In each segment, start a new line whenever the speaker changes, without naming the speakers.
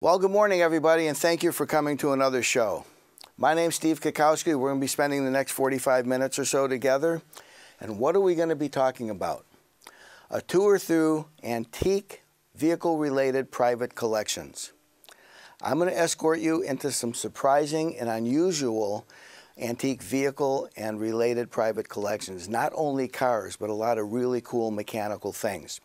Well, good morning, everybody, and thank you for coming to another show. My name's Steve Kukowski. We're going to be spending the next 45 minutes or so together. And what are we going to be talking about? A tour through antique vehicle-related private collections. I'm going to escort you into some surprising and unusual antique vehicle and related private collections. Not only cars, but a lot of really cool mechanical things.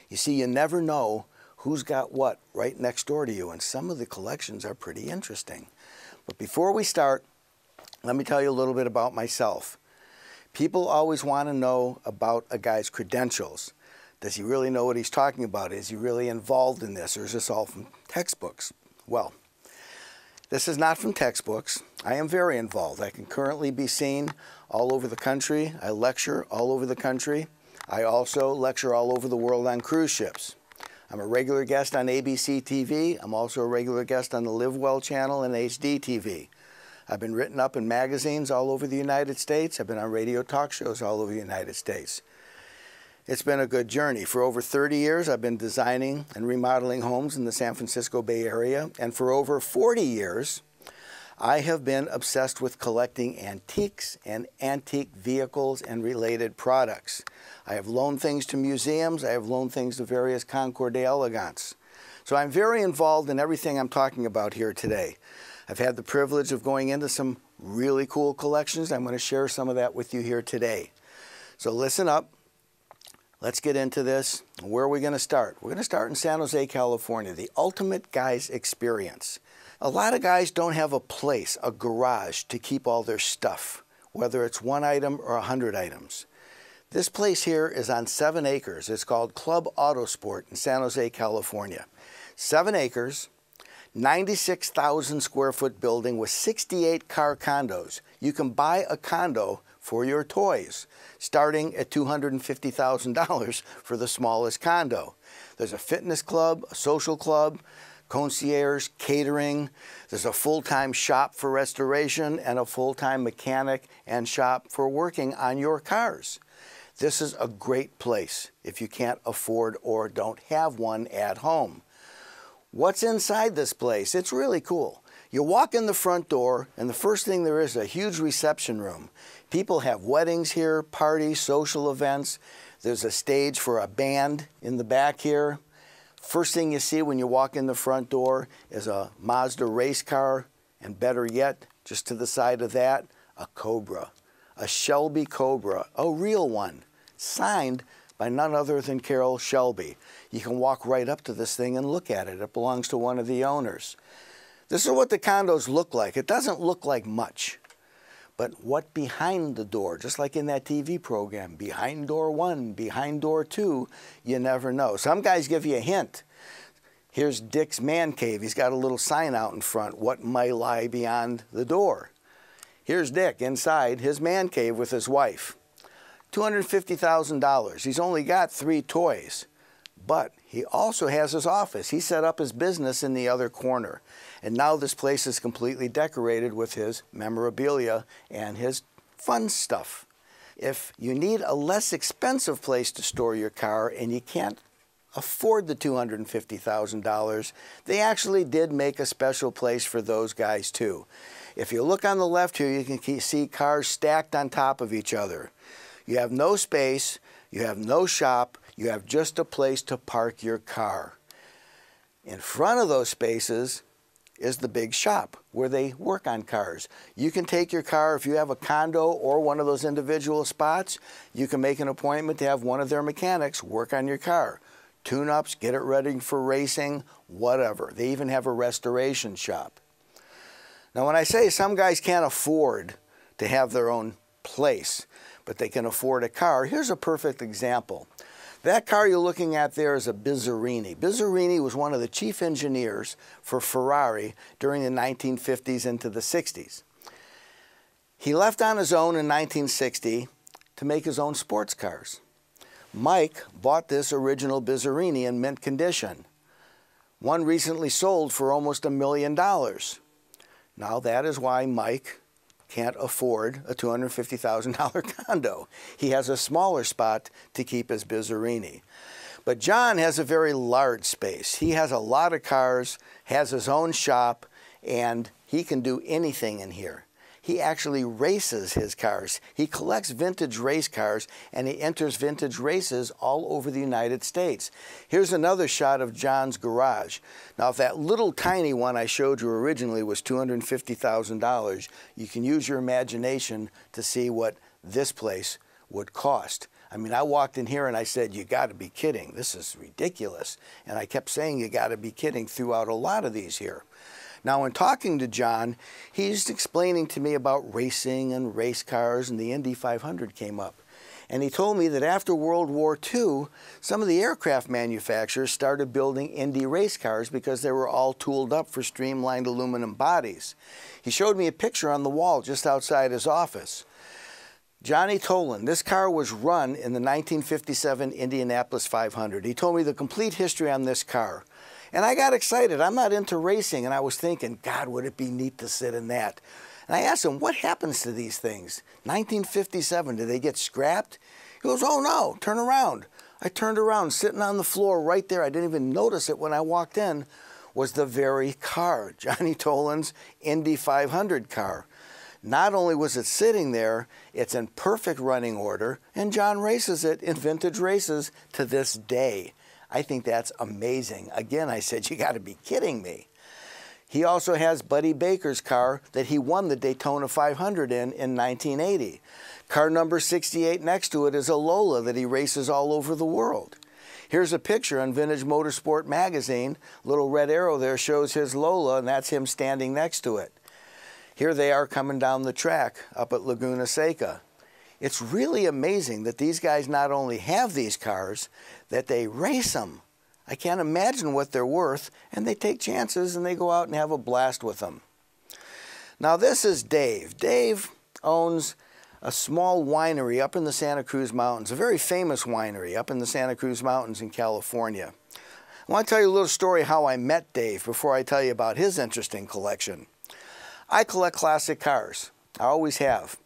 You see, you never know who's got what right next door to you, and some of the collections are pretty interesting. But before we start, let me tell you a little bit about myself. People always want to know about a guy's credentials. Does he really know what he's talking about? Is he really involved in this, or is this all from textbooks? Well, this is not from textbooks. I am very involved. I can currently be seen all over the country. I lecture all over the country. I also lecture all over the world on cruise ships. I'm a regular guest on ABC TV. I'm also a regular guest on the Live Well channel and HD TV. I've been written up in magazines all over the United States. I've been on radio talk shows all over the United States. It's been a good journey. For over 30 years, I've been designing and remodeling homes in the San Francisco Bay Area. And for over 40 years, I have been obsessed with collecting antiques and antique vehicles and related products. I have loaned things to museums. I have loaned things to various Concours d'Elegance. So I'm very involved in everything I'm talking about here today. I've had the privilege of going into some really cool collections. I'm going to share some of that with you here today. So listen up. Let's get into this. Where are we going to start? We're going to start in San Jose, California, the ultimate guy's experience. A lot of guys don't have a place, a garage, to keep all their stuff, whether it's 1 item or 100 items. This place here is on 7 acres. It's called Club Autosport in San Jose, California. 7 acres, 96,000 square foot building with 68 car condos. You can buy a condo for your toys, starting at $250,000 for the smallest condo. There's a fitness club, a social club, concierge, catering. There's a full-time shop for restoration and a full-time mechanic and shop for working on your cars. This is a great place if you can't afford or don't have one at home. What's inside this place? It's really cool. You walk in the front door, and the first thing there is a huge reception room. People have weddings here, parties, social events. There's a stage for a band in the back here. First thing you see when you walk in the front door is a Mazda race car, and better yet, just to the side of that, a Cobra, a Shelby Cobra, a real one, signed by none other than Carroll Shelby. You can walk right up to this thing and look at it. It belongs to one of the owners. This is what the condos look like. It doesn't look like much. But what behind the door, just like in that TV program, behind door 1, behind door 2, you never know. Some guys give you a hint. Here's Dick's man cave. He's got a little sign out in front, what might lie beyond the door. Here's Dick inside his man cave with his wife. $250,000. He's only got 3 toys. But he also has his office. He set up his business in the other corner. And now this place is completely decorated with his memorabilia and his fun stuff. If you need a less expensive place to store your car and you can't afford the $250,000, they actually did make a special place for those guys too. If you look on the left here, you can see cars stacked on top of each other. You have no space, you have no shop, you have just a place to park your car. In front of those spaces is the big shop where they work on cars. You can take your car, if you have a condo or one of those individual spots, you can make an appointment to have one of their mechanics work on your car. Tune-ups, get it ready for racing, whatever. They even have a restoration shop. Now when I say some guys can't afford to have their own place, but they can afford a car, here's a perfect example. That car you're looking at there is a Bizzarrini. Bizzarrini was one of the chief engineers for Ferrari during the 1950s into the 60s. He left on his own in 1960 to make his own sports cars. Mike bought this original Bizzarrini in mint condition. One recently sold for almost $1 million. Now that is why Mike can't afford a $250,000 condo. He has a smaller spot to keep his Bizzarrini. But John has a very large space. He has a lot of cars, has his own shop, and he can do anything in here. He actually races his cars. He collects vintage race cars, and he enters vintage races all over the United States. Here's another shot of John's garage. Now, if that little tiny one I showed you originally was $250,000, you can use your imagination to see what this place would cost. I mean, I walked in here and I said, you got to be kidding. This is ridiculous. And I kept saying, you got to be kidding throughout a lot of these here. Now, in talking to John, he's explaining to me about racing and race cars, and the Indy 500 came up. And he told me that after World War II, some of the aircraft manufacturers started building Indy race cars because they were all tooled up for streamlined aluminum bodies. He showed me a picture on the wall just outside his office. Johnny Toland, this car was run in the 1957 Indianapolis 500. He told me the complete history on this car. And I got excited. I'm not into racing, and I was thinking, God, would it be neat to sit in that? And I asked him, what happens to these things? 1957, did they get scrapped? He goes, oh no, turn around. I turned around, sitting on the floor right there, I didn't even notice it when I walked in, was the very car, Johnny Toland's Indy 500 car. Not only was it sitting there, it's in perfect running order, and John races it in vintage races to this day. I think that's amazing. Again, I said, you got to be kidding me. He also has Buddy Baker's car that he won the Daytona 500 in 1980. Car number 68 next to it is a Lola that he races all over the world. Here's a picture on Vintage Motorsport magazine. Little red arrow there shows his Lola, and that's him standing next to it. Here they are coming down the track up at Laguna Seca. It's really amazing that these guys not only have these cars, that they race them. I can't imagine what they're worth, and they take chances and they go out and have a blast with them. Now this is Dave. Dave owns a small winery up in the Santa Cruz Mountains, a very famous winery up in the Santa Cruz Mountains in California. I want to tell you a little story how I met Dave before I tell you about his interesting collection. I collect classic cars. I always have.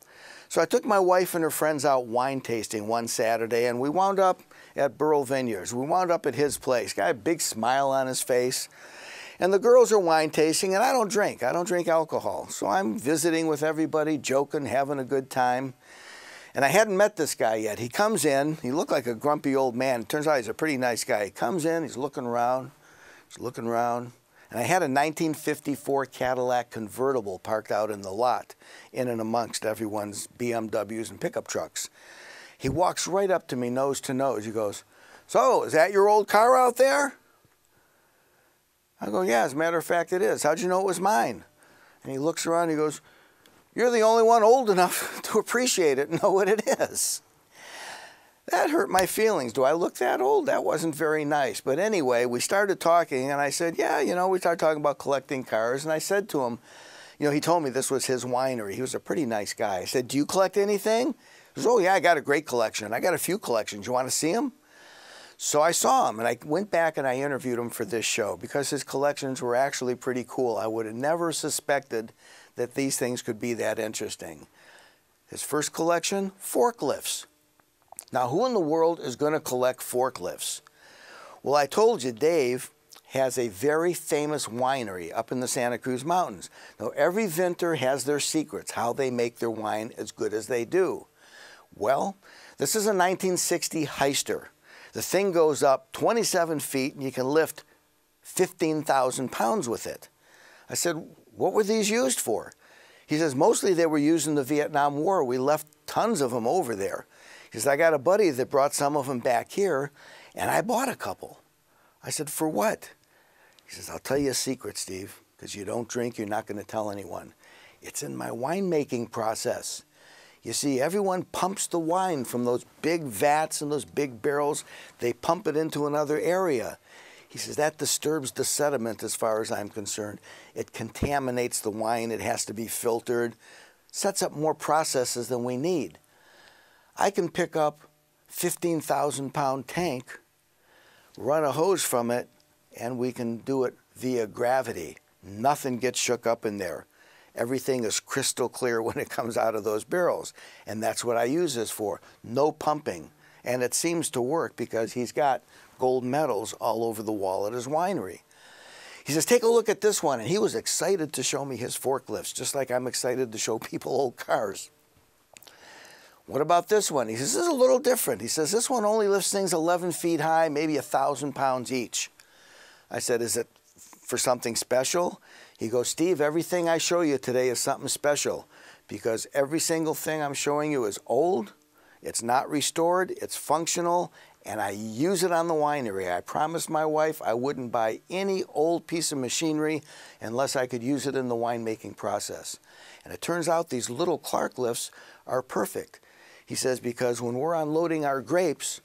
So I took my wife and her friends out wine tasting one Saturday, and we wound up at Burrell Vineyards. We wound up at his place. Got a big smile on his face. And the girls are wine tasting, and I don't drink. I don't drink alcohol. So I'm visiting with everybody, joking, having a good time. And I hadn't met this guy yet. He comes in. He looked like a grumpy old man. It turns out he's a pretty nice guy. He comes in. He's looking around. He's looking around. And I had a 1954 Cadillac convertible parked out in the lot, in and amongst everyone's BMWs and pickup trucks. He walks right up to me, nose to nose. He goes, so, is that your old car out there? I go, yeah, as a matter of fact, it is. How'd you know it was mine? And he looks around and he goes, you're the only one old enough to appreciate it and know what it is. That hurt my feelings. Do I look that old? That wasn't very nice. But anyway, we started talking, and I said, yeah, you know, we started talking about collecting cars. And I said to him, you know, he told me this was his winery. He was a pretty nice guy. I said, do you collect anything? He goes, oh, yeah, I got a great collection. I got a few collections. You want to see them? So I saw him, and I went back and I interviewed him for this show because his collections were actually pretty cool. I would have never suspected that these things could be that interesting. His first collection, forklifts. Now, who in the world is going to collect forklifts? Well, I told you, Dave has a very famous winery up in the Santa Cruz Mountains. Now, every vintner has their secrets, how they make their wine as good as they do. Well, this is a 1960 Heister. The thing goes up 27 feet, and you can lift 15,000 pounds with it. I said, what were these used for? He says, mostly they were used in the Vietnam War. We left tons of them over there. He says, I got a buddy that brought some of them back here, and I bought a couple. I said, for what? He says, I'll tell you a secret, Steve, because you don't drink, you're not going to tell anyone. It's in my winemaking process. You see, everyone pumps the wine from those big vats and those big barrels. They pump it into another area. He says, that disturbs the sediment as far as I'm concerned. It contaminates the wine. It has to be filtered. Sets up more processes than we need. I can pick up 15,000-pound tank, run a hose from it, and we can do it via gravity. Nothing gets shook up in there. Everything is crystal clear when it comes out of those barrels. And that's what I use this for. No pumping. And it seems to work because he's got gold medals all over the wall at his winery. He says, take a look at this one. And he was excited to show me his forklifts, just like I'm excited to show people old cars. What about this one? He says, this is a little different. He says, this one only lifts things 11 feet high, maybe 1,000 pounds each. I said, is it for something special? He goes, Steve, everything I show you today is something special because every single thing I'm showing you is old, it's not restored, it's functional, and I use it on the winery. I promised my wife I wouldn't buy any old piece of machinery unless I could use it in the winemaking process. And it turns out these little Clark lifts are perfect. He says, because when we're unloading our grapes,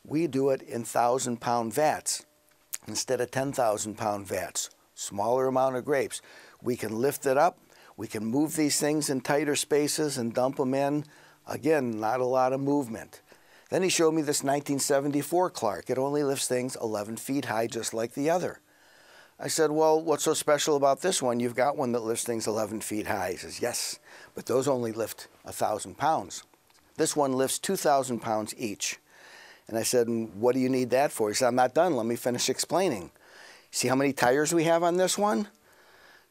we do it in 1,000-pound vats instead of 10,000-pound vats. Smaller amount of grapes. We can lift it up. We can move these things in tighter spaces and dump them in. Again, not a lot of movement. Then he showed me this 1974 Clark. It only lifts things 11 feet high, just like the other. I said, well, what's so special about this one? You've got one that lifts things 11 feet high. He says, yes, but those only lift 1,000 pounds. This one lifts 2,000 pounds each. And I said, what do you need that for? He said, I'm not done. Let me finish explaining. See how many tires we have on this one?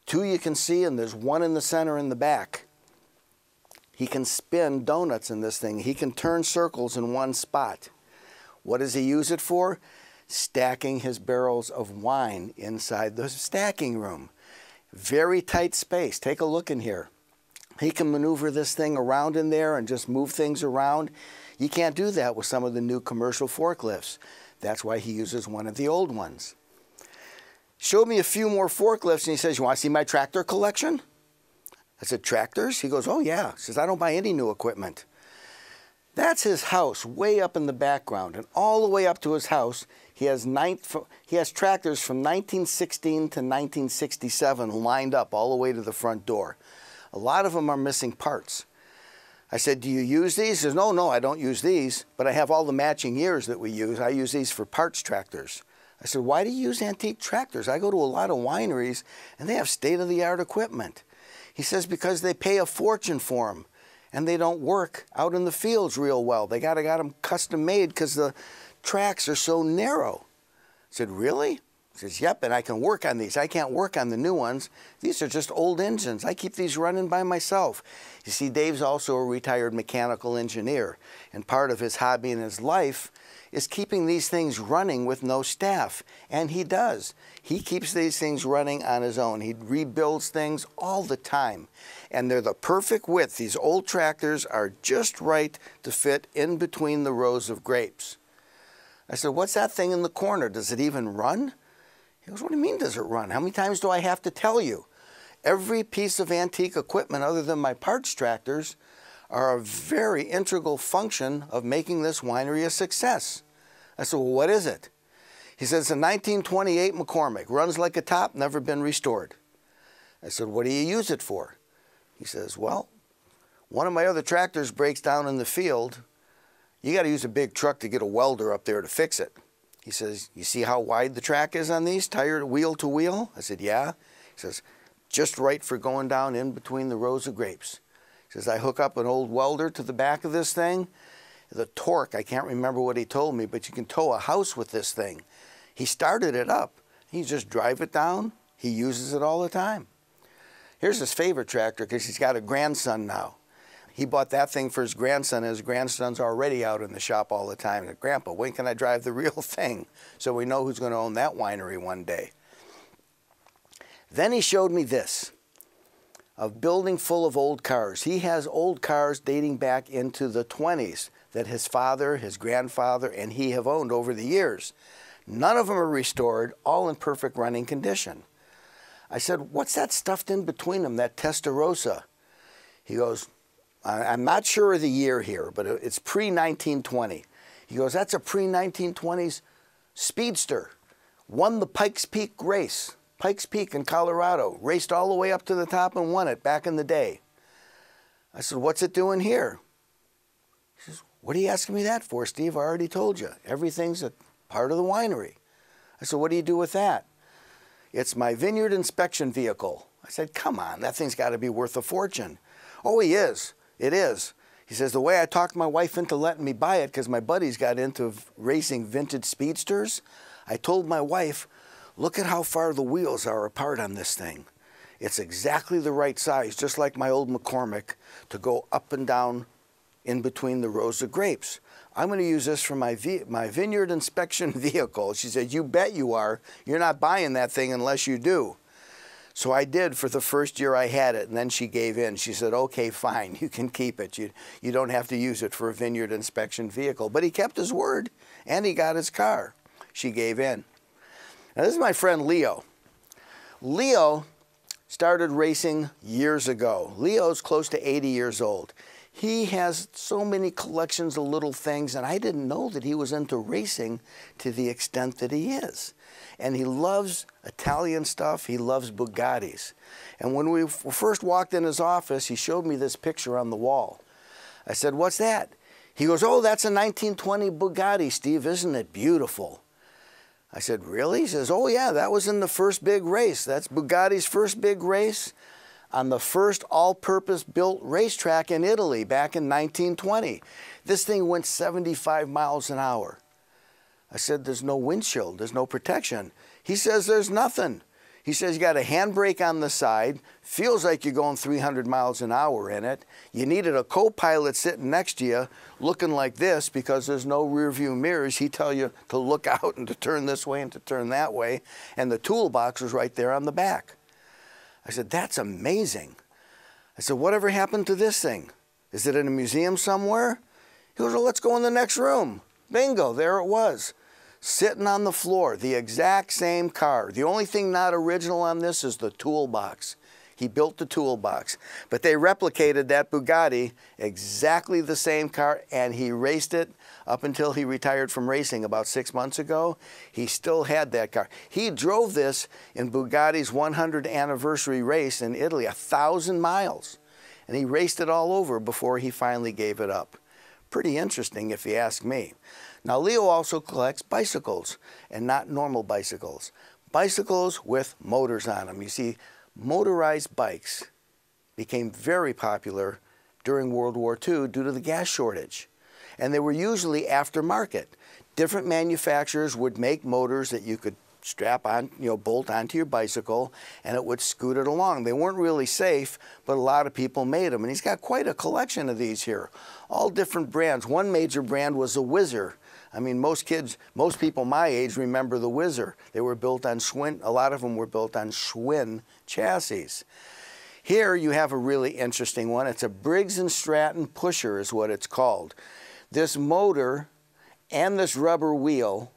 2 you can see, and there's 1 in the center in the back. He can spin donuts in this thing. He can turn circles in one spot. What does he use it for? Stacking his barrels of wine inside the stacking room. Very tight space. Take a look in here. He can maneuver this thing around in there and just move things around. You can't do that with some of the new commercial forklifts. That's why he uses one of the old ones. Showed me a few more forklifts and he says, you want to see my tractor collection? I said, tractors? He goes, oh yeah. He says, I don't buy any new equipment. That's his house way up in the background. And all the way up to his house, he has tractors from 1916 to 1967 lined up all the way to the front door. A lot of them are missing parts. I said, do you use these? He says, no, I don't use these, but I have all the matching years that we use. I use these for parts tractors. I said, why do you use antique tractors? I go to a lot of wineries, and they have state-of-the-art equipment. He says, because they pay a fortune for them, and they don't work out in the fields real well. They got them custom made because the tracks are so narrow. I said, really? He says, yep, and I can work on these. I can't work on the new ones. These are just old engines. I keep these running by myself. You see, Dave's also a retired mechanical engineer, and part of his hobby in his life is keeping these things running with no staff, and he does. He keeps these things running on his own. He rebuilds things all the time, and they're the perfect width. These old tractors are just right to fit in between the rows of grapes. I said, what's that thing in the corner? Does it even run? He goes, what do you mean does it run? How many times do I have to tell you? Every piece of antique equipment other than my parts tractors are a very integral function of making this winery a success. I said, well, what is it? He says, it's a 1928 McCormick, runs like a top, never been restored. I said, what do you use it for? He says, well, one of my other tractors breaks down in the field. You got to use a big truck to get a welder up there to fix it. He says, you see how wide the track is on these, tire wheel to wheel? I said, yeah. He says, just right for going down in between the rows of grapes. He says, I hook up an old welder to the back of this thing. The torque, I can't remember what he told me, but you can tow a house with this thing. He started it up. He just drive it down. He uses it all the time. Here's his favorite tractor because he's got a grandson now. He bought that thing for his grandson, and his grandson's already out in the shop all the time. He said, Grandpa, when can I drive the real thing? So we know who's going to own that winery one day. Then he showed me this, a building full of old cars. He has old cars dating back into the 20s that his father, his grandfather, and he have owned over the years. None of them are restored, all in perfect running condition. I said, what's that stuffed in between them, that Testarossa? He goes, I'm not sure of the year here, but it's pre-1920. He goes, that's a pre-1920s Speedster. Won the Pikes Peak race. Pikes Peak in Colorado. Raced all the way up to the top and won it back in the day. I said, what's it doing here? He says, what are you asking me that for, Steve? I already told you. Everything's a part of the winery. I said, what do you do with that? It's my vineyard inspection vehicle. I said, come on, that thing's got to be worth a fortune. Oh, he is. It is. He says, the way I talked my wife into letting me buy it, because my buddies got into racing vintage speedsters, I told my wife, look at how far the wheels are apart on this thing. It's exactly the right size, just like my old McCormick, to go up and down in between the rows of grapes. I'm going to use this for my vineyard inspection vehicle. She said, you bet you are. You're not buying that thing unless you do. So I did for the first year I had it, and then she gave in. She said, okay, fine, you can keep it. You don't have to use it for a vineyard inspection vehicle. But he kept his word, and he got his car. She gave in. Now this is my friend Leo. Leo started racing years ago. Leo's close to 80 years old. He has so many collections of little things, and I didn't know that he was into racing to the extent that he is. And he loves Italian stuff. He loves Bugattis. And when we first walked in his office, he showed me this picture on the wall. I said, what's that? He goes, oh, that's a 1920 Bugatti, Steve. Isn't it beautiful? I said, really? He says, oh, yeah, that was in the first big race. That's Bugatti's first big race on the first all-purpose built racetrack in Italy back in 1920. This thing went 75 miles an hour. I said, there's no windshield, there's no protection. He says, there's nothing. He says, you got a handbrake on the side, feels like you're going 300 miles an hour in it. You needed a co-pilot sitting next to you looking like this because there's no rear view mirrors. He tell you to look out and to turn this way and to turn that way. And the toolbox was right there on the back. I said, that's amazing. I said, whatever happened to this thing? Is it in a museum somewhere? He goes, well, let's go in the next room. Bingo, there it was. Sitting on the floor, the exact same car. The only thing not original on this is the toolbox. He built the toolbox. But they replicated that Bugatti, exactly the same car, and he raced it up until he retired from racing about 6 months ago. He still had that car. He drove this in Bugatti's 100th anniversary race in Italy, 1,000 miles. And he raced it all over before he finally gave it up. Pretty interesting if you ask me. Now Leo also collects bicycles, and not normal bicycles. Bicycles with motors on them. You see, motorized bikes became very popular during World War II due to the gas shortage. And they were usually aftermarket. Different manufacturers would make motors that you could strap on, bolt onto your bicycle, and it would scoot it along. They weren't really safe, but a lot of people made them. And he's got quite a collection of these here, all different brands. One major brand was the Whizzer. I mean, most people my age remember the Whizzer. They were built on Schwinn, a lot of them were built on Schwinn chassis. Here you have a really interesting one. It's a Briggs & Stratton pusher is what it's called. This motor and this rubber wheel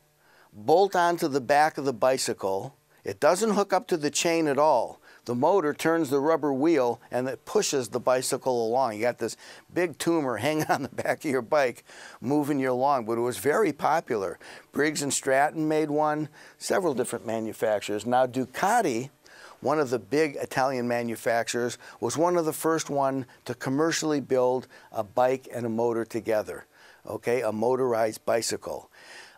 bolt onto the back of the bicycle. It doesn't hook up to the chain at all. The motor turns the rubber wheel and it pushes the bicycle along. You got this big tumor hanging on the back of your bike moving you along, but it was very popular. Briggs & Stratton made one, several different manufacturers. Now Ducati, one of the big Italian manufacturers, was one of the first one to commercially build a bike and a motor together, okay, a motorized bicycle.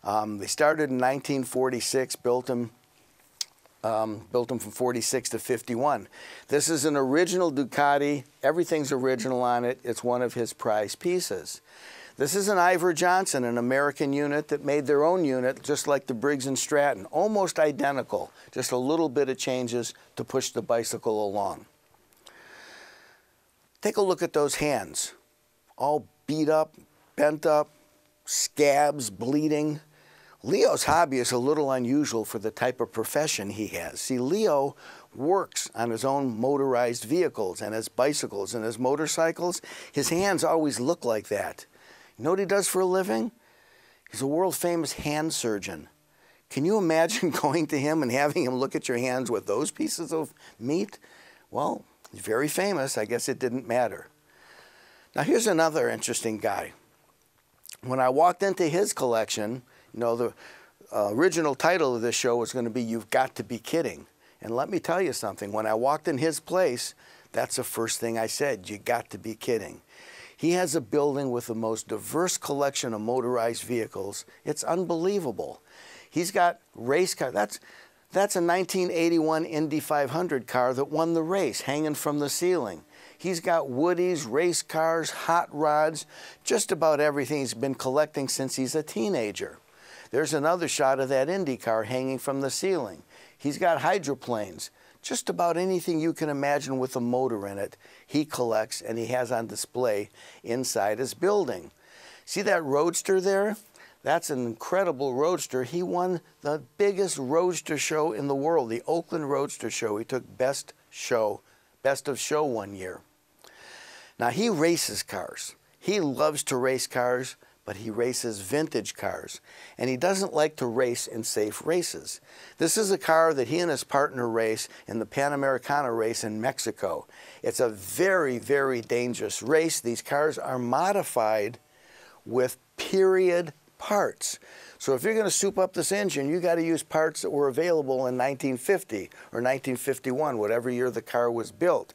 They started in 1946, built them from 46 to 51. This is an original Ducati. Everything's original on it. It's one of his prized pieces. This is an Ivor Johnson, an American unit that made their own unit, just like the Briggs & Stratton, almost identical, just a little bit of changes to push the bicycle along. Take a look at those hands, all beat up, bent up, scabs, bleeding. Leo's hobby is a little unusual for the type of profession he has. See, Leo works on his own motorized vehicles and his bicycles and his motorcycles. His hands always look like that. You know what he does for a living? He's a world-famous hand surgeon. Can you imagine going to him and having him look at your hands with those pieces of meat? Well, he's very famous. I guess it didn't matter. Now, here's another interesting guy. When I walked into his collection, the original title of this show was going to be You've Got to Be Kidding. And let me tell you something. When I walked in his place, that's the first thing I said. You got to be kidding. He has a building with the most diverse collection of motorized vehicles. It's unbelievable. He's got race cars. That's a 1981 Indy 500 car that won the race, hanging from the ceiling. He's got Woodies, race cars, hot rods, just about everything he's been collecting since he's a teenager. There's another shot of that Indy car hanging from the ceiling. He's got hydroplanes, just about anything you can imagine with a motor in it, he collects and he has on display inside his building. See that Roadster there? That's an incredible Roadster. He won the biggest Roadster show in the world, the Oakland Roadster Show. He took best of show one year. Now he races cars. He loves to race cars, but he races vintage cars. And he doesn't like to race in safe races. This is a car that he and his partner race in the Panamericana race in Mexico. It's a very, very dangerous race. These cars are modified with period parts. So if you're going to soup up this engine, you got to use parts that were available in 1950 or 1951, whatever year the car was built.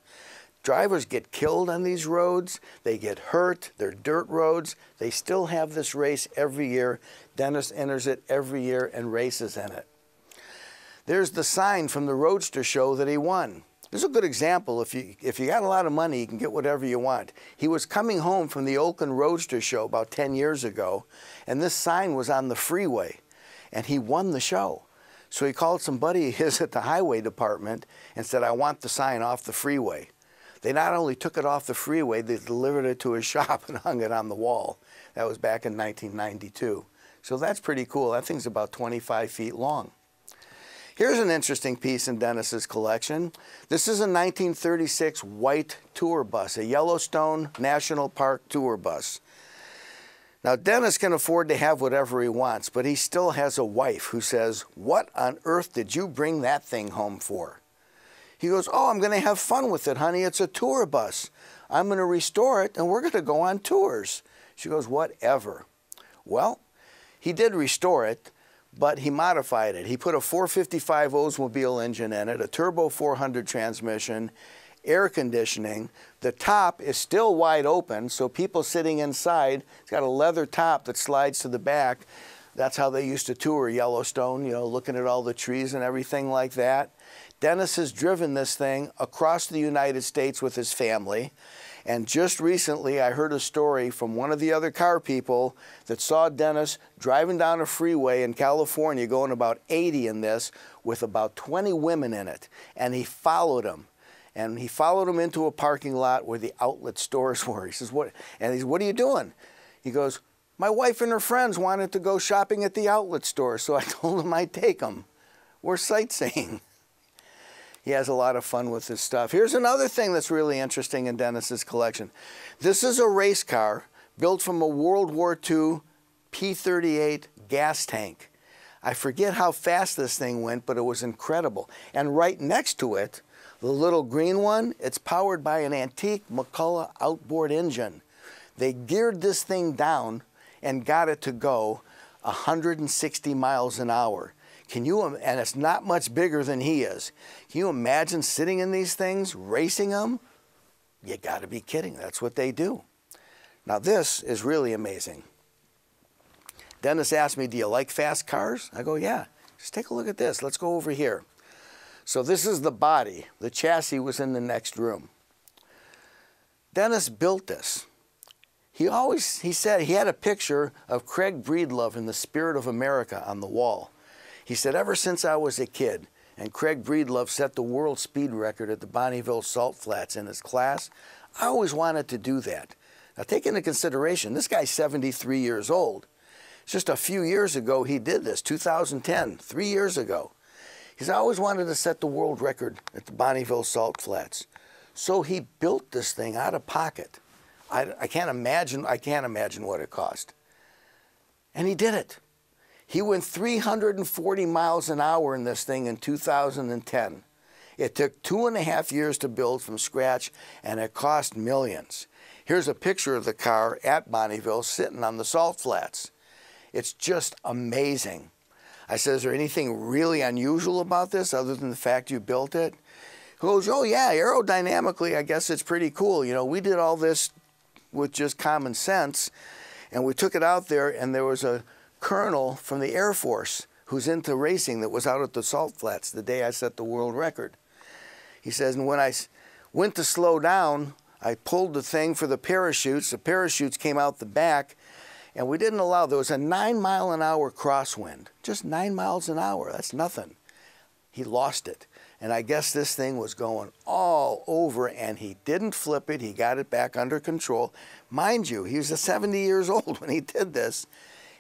Drivers get killed on these roads. They get hurt. They're dirt roads. They still have this race every year. Dennis enters it every year and races in it. There's the sign from the Roadster show that he won. This is a good example. If you got a lot of money, you can get whatever you want. He was coming home from the Oakland Roadster show about 10 years ago, and this sign was on the freeway, and he won the show. So he called some buddy of his at the highway department and said, I want the sign off the freeway. They not only took it off the freeway, they delivered it to his shop and hung it on the wall. That was back in 1992. So that's pretty cool. That thing's about 25 feet long. Here's an interesting piece in Dennis's collection. This is a 1936 white tour bus, a Yellowstone National Park tour bus. Now, Dennis can afford to have whatever he wants, but he still has a wife who says, what on earth did you bring that thing home for? He goes, oh, I'm going to have fun with it, honey. It's a tour bus. I'm going to restore it, and we're going to go on tours. She goes, whatever. Well, he did restore it, but he modified it. He put a 455 Oldsmobile engine in it, a turbo 400 transmission, air conditioning. The top is still wide open, so people sitting inside, it's got a leather top that slides to the back. That's how they used to tour Yellowstone, you know, looking at all the trees and everything like that. Dennis has driven this thing across the United States with his family. And just recently, I heard a story from one of the other car people that saw Dennis driving down a freeway in California going about 80 in this with about 20 women in it. And he followed him. And he followed him into a parking lot where the outlet stores were. He says, what? And he says, what are you doing? He goes, my wife and her friends wanted to go shopping at the outlet store, so I told them I'd take them. We're sightseeing. He has a lot of fun with his stuff. Here's another thing that's really interesting in Dennis's collection. This is a race car built from a World War II P-38 gas tank. I forget how fast this thing went, but it was incredible. And right next to it, the little green one, it's powered by an antique McCulloch outboard engine. They geared this thing down and got it to go 160 miles an hour. And it's not much bigger than he is. Can you imagine sitting in these things, racing them? You got to be kidding. That's what they do. Now this is really amazing. Dennis asked me, do you like fast cars? I go, yeah. Just take a look at this. Let's go over here. So this is the body. The chassis was in the next room. Dennis built this. He said he had a picture of Craig Breedlove in The Spirit of America on the wall. He said, ever since I was a kid, and Craig Breedlove set the world speed record at the Bonneville Salt Flats in his class, I always wanted to do that. Now take into consideration, this guy's 73 years old. Just a few years ago he did this, 2010, 3 years ago. He said, I always wanted to set the world record at the Bonneville Salt Flats. So he built this thing out of pocket. I can't imagine what it cost. And he did it. He went 340 miles an hour in this thing in 2010. It took 2.5 years to build from scratch, and it cost millions. Here's a picture of the car at Bonneville sitting on the salt flats. It's just amazing. I said, is there anything really unusual about this other than the fact you built it? He goes, oh yeah, aerodynamically, I guess it's pretty cool. You know, we did all this with just common sense, and we took it out there, and there was a colonel from the Air Force who's into racing that was out at the Salt Flats the day I set the world record. He says, and when I went to slow down, I pulled the thing for the parachutes came out the back, and we didn't allow, there was a 9-mile-an-hour crosswind, just 9 miles an hour, that's nothing. He lost it. And I guess this thing was going all over, and he didn't flip it. He got it back under control. Mind you, he was 70 years old when he did this.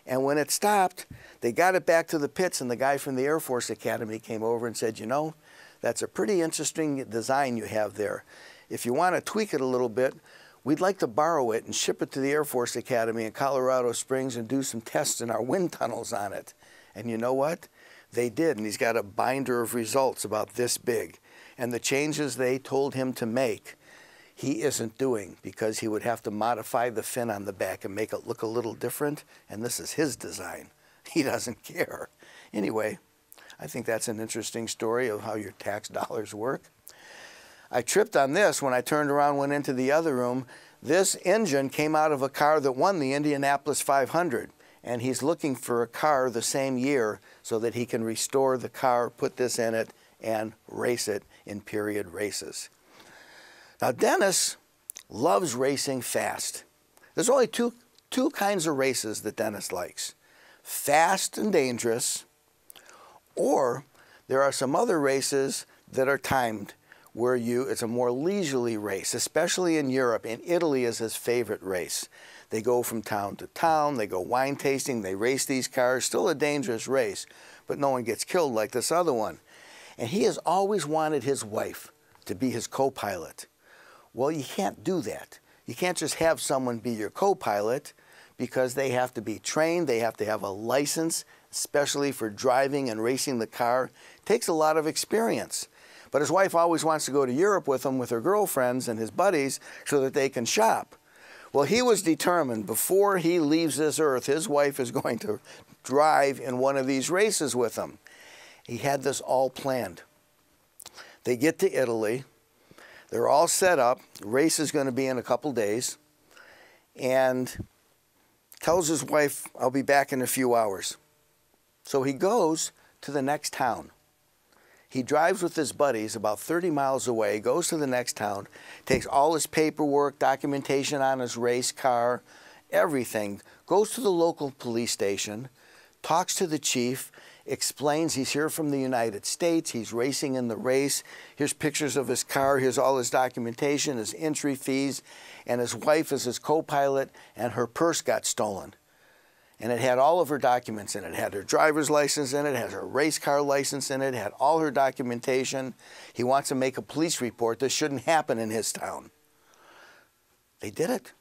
And when it stopped, they got it back to the pits, and the guy from the Air Force Academy came over and said, you know, that's a pretty interesting design you have there. If you want to tweak it a little bit, we'd like to borrow it and ship it to the Air Force Academy in Colorado Springs and do some tests in our wind tunnels on it. And you know what? They did, and he's got a binder of results about this big. And the changes they told him to make, he isn't doing, because he would have to modify the fin on the back and make it look a little different, and this is his design. He doesn't care. Anyway, I think that's an interesting story of how your tax dollars work. I tripped on this when I turned around and went into the other room. This engine came out of a car that won the Indianapolis 500. And he's looking for a car the same year so that he can restore the car, put this in it, and race it in period races. Now, Dennis loves racing fast. There's only two kinds of races that Dennis likes: fast and dangerous, or there are some other races that are timed where it's a more leisurely race, especially in Europe. And Italy is his favorite race. They go from town to town, they go wine tasting, they race these cars, still a dangerous race, but no one gets killed like this other one. And he has always wanted his wife to be his co-pilot. Well, you can't do that. You can't just have someone be your co-pilot, because they have to be trained, they have to have a license, especially for driving and racing the car. It takes a lot of experience. But his wife always wants to go to Europe with him, with her girlfriends and his buddies, so that they can shop. Well, he was determined before he leaves this earth, his wife is going to drive in one of these races with him. He had this all planned. They get to Italy. They're all set up. The race is going to be in a couple days. And tells his wife, I'll be back in a few hours. So he goes to the next town. He drives with his buddies about 30 miles away, goes to the next town, takes all his paperwork, documentation on his race car, everything, goes to the local police station, talks to the chief, explains he's here from the United States, he's racing in the race, here's pictures of his car, here's all his documentation, his entry fees, and his wife is his co-pilot, and her purse got stolen. And it had all of her documents in it. It had her driver's license in it, had her race car license in it, had all her documentation. He wants to make a police report. This shouldn't happen in his town. They did it.